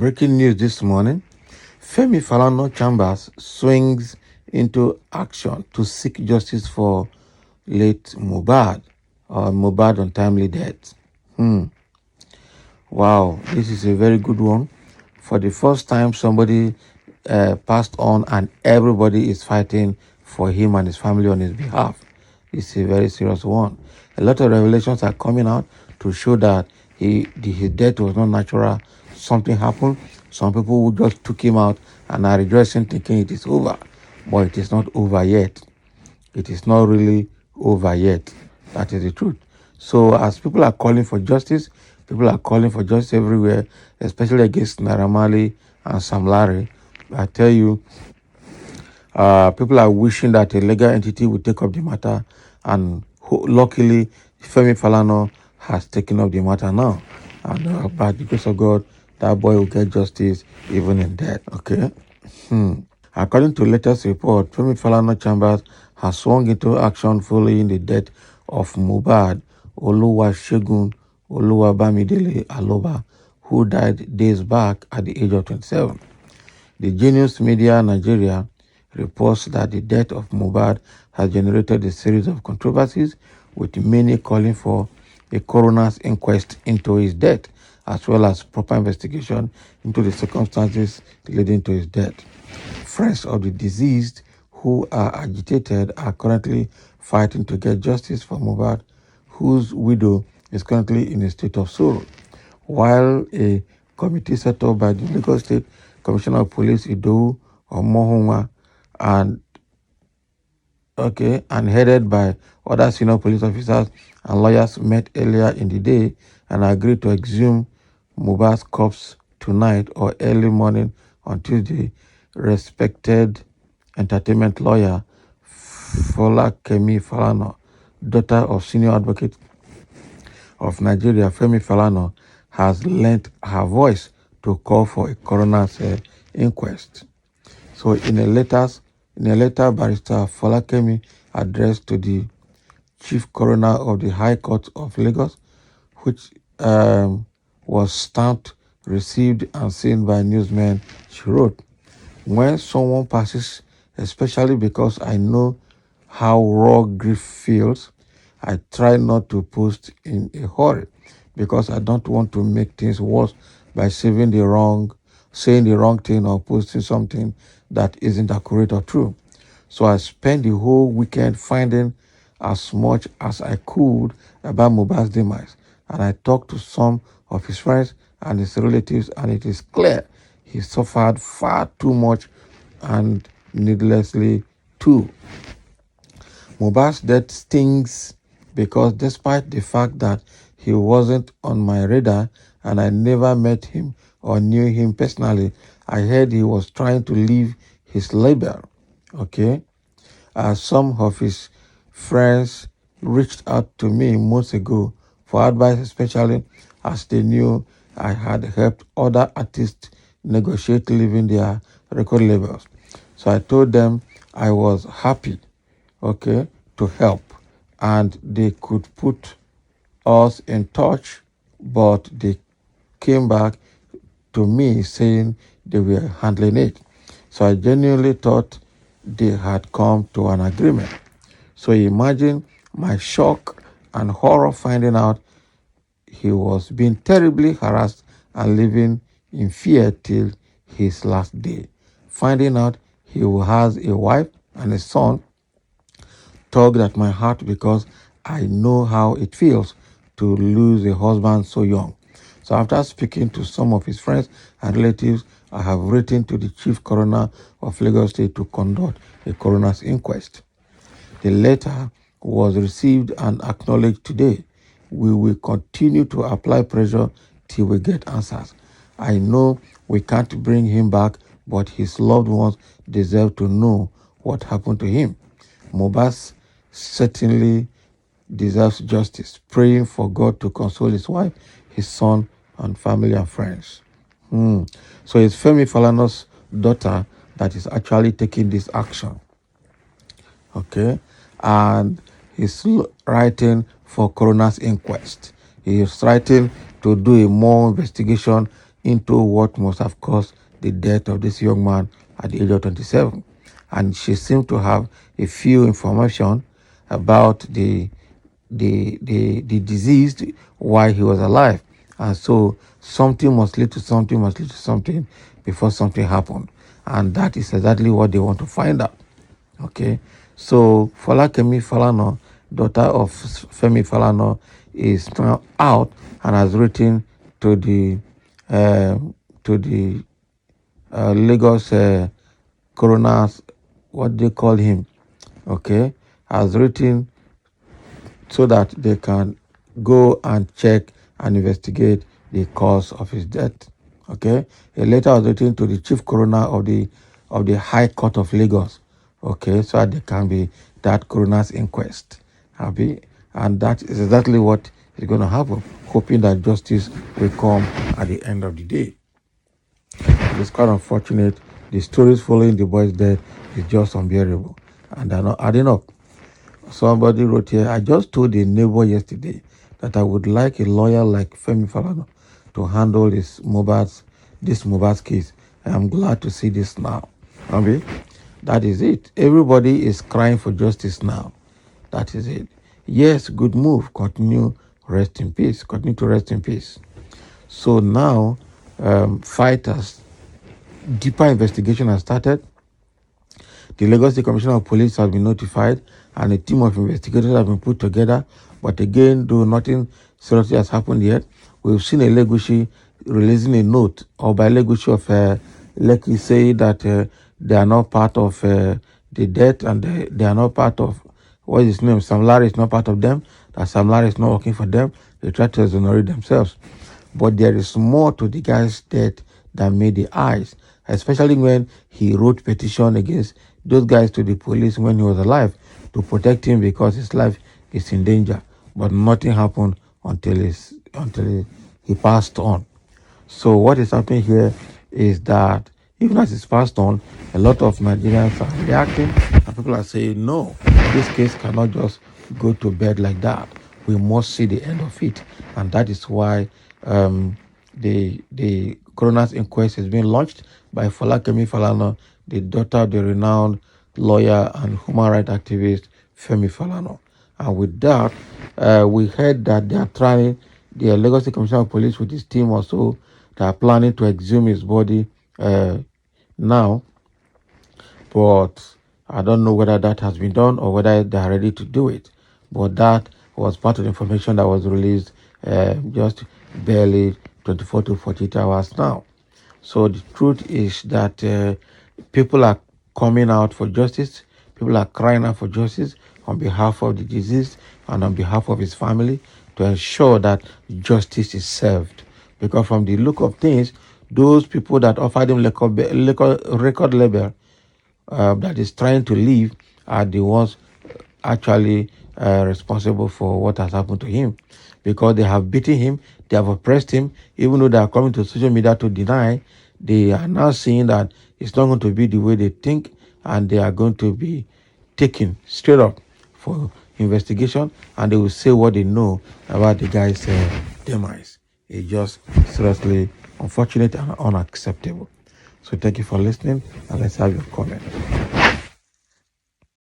Breaking news this morning. Femi Falana Chambers swings into action to seek justice for late Mohbad or Mohbad untimely death. Wow, this is a very good one. For the first time, somebody passed on and everybody is fighting for him and his family on his behalf. It's a very serious one. A lot of revelations are coming out to show that his death was not natural. Something happened. Some people who just took him out and are rejoicing thinking it is over. But it is not over yet. It is not really over yet. That is the truth. So as people are calling for justice, people are calling for justice everywhere, especially against Naira Marley and Sam Larry. I tell you, people are wishing that a legal entity would take up the matter, and luckily, Femi Falana has taken up the matter now. And by the grace of God, that boy will get justice even in death. Okay. According to latest report, Femi Falana Chambers has swung into action following the death of Mohbad Oluwasegun Oluwabamidele Aloba, who died days back at the age of 27. The Genius Media Nigeria reports that the death of Mohbad has generated a series of controversies, with many calling for a coroner's inquest into his death, as well as proper investigation into the circumstances leading to his death. Friends of the deceased who are agitated are currently fighting to get justice for Mohbad, whose widow is currently in a state of sorrow, while a committee set up by the Lagos State Commissioner of Police Idowu Omohunwa and headed by other senior police officers and lawyers met earlier in the day and agreed to exhume Mohbad's corpse tonight or early morning on Tuesday. Respected entertainment lawyer Falana, daughter of senior advocate of Nigeria Femi Falana, has lent her voice to call for a coroner's inquest. So in a letter, Barrister Falakemi addressed to the Chief Coroner of the High Court of Lagos, which was stamped, received, and seen by newsmen, she wrote, "When someone passes, especially because I know how raw grief feels, I try not to post in a hurry because I don't want to make things worse by saying the wrong thing or posting something that isn't accurate or true. So I spent the whole weekend finding as much as I could about Mohbad's demise, and I talked to some of his friends and his relatives, and it is clear he suffered far too much and needlessly too. Mohbad's death stings because despite the fact that he wasn't on my radar and I never met him or knew him personally, I heard he was trying to leave his label. Okay? Some of his friends reached out to me months ago for advice, especially as they knew I had helped other artists negotiate leaving their record labels. So I told them I was happy, to help, and they could put us in touch, but they came back to me saying they were handling it. So I genuinely thought they had come to an agreement. So imagine my shock and horror finding out he was being terribly harassed and living in fear till his last day. Finding out he has a wife and a son tugged at my heart because I know how it feels to lose a husband so young. So after speaking to some of his friends and relatives, I have written to the Chief Coroner of Lagos State to conduct a coroner's inquest. The letter was received and acknowledged today. We will continue to apply pressure till we get answers. I know we can't bring him back, but his loved ones deserve to know what happened to him. Mohbad certainly deserves justice. Praying for God to console his wife, his son, and family and friends. So it's Femi Falana's daughter that is actually taking this action. Okay, and he's writing for coroner's inquest. He is writing to do a more investigation into what must have caused the death of this young man at the age of 27. And she seemed to have a few information about the disease while he was alive. And so something must lead to something, must lead to something before something happened. And that is exactly what they want to find out. Okay. So Falakemi Falana, daughter of Femi Falana, is now out and has written to the uh, Lagos coroner's, what they call him, okay, has written so that they can go and check and investigate the cause of his death. Okay, a letter was written to the chief coroner of the High Court of Lagos. Okay, so that there can be that coroner's inquest. Happy, and that is exactly what is going to happen. Hoping that justice will come at the end of the day. It's quite unfortunate. The stories following the boy's death is just unbearable, and they're not adding up. Somebody wrote here, I just told a neighbor yesterday that I would like a lawyer like Femi Falana to handle this Mohbad's case. I am glad to see this now. Abi, that is it. Everybody is crying for justice now. That is it. Yes, good move. Continue, rest in peace. Continue to rest in peace. So now, fighters, deeper investigation has started. The Lagos State Commissioner of Police has been notified and a team of investigators have been put together. But again, though nothing seriously has happened yet, we've seen a Legushi releasing a note, or by Legushi of Lekki saying that they are not part of the death and they are not part of, what is his name? Sam Larry is not part of them, that Sam Larry is not working for them. They try to exonerate themselves. But there is more to the guy's death than made the eyes, especially when he wrote petition against those guys to the police when he was alive to protect him because his life is in danger. But nothing happened until he passed on. So what is happening here is that even as it's passed on, a lot of Nigerians are reacting and people are saying, no, this case cannot just go to bed like that. We must see the end of it. And that is why the coroner's inquest is being launched by Falakemi Falana, the daughter of the renowned lawyer and human rights activist Femi Falana. And with that, we heard that they are trying, the Lagos State Commissioner of Police with his team also, they are planning to exhume his body now. But I don't know whether that has been done or whether they are ready to do it. But that was part of the information that was released just barely 24 to 48 hours now. So the truth is that people are coming out for justice. People are crying out for justice on behalf of the deceased and on behalf of his family to ensure that justice is served. Because from the look of things, those people that offered him record label that is trying to leave are the ones actually responsible for what has happened to him, because they have beaten him, they have oppressed him. Even though they are coming to social media to deny, they are now seeing that it's not going to be the way they think, and they are going to be taken straight up for investigation, and they will say what they know about the guy's demise. It's just seriously unfortunate and unacceptable. So thank you for listening, and let's have your comment.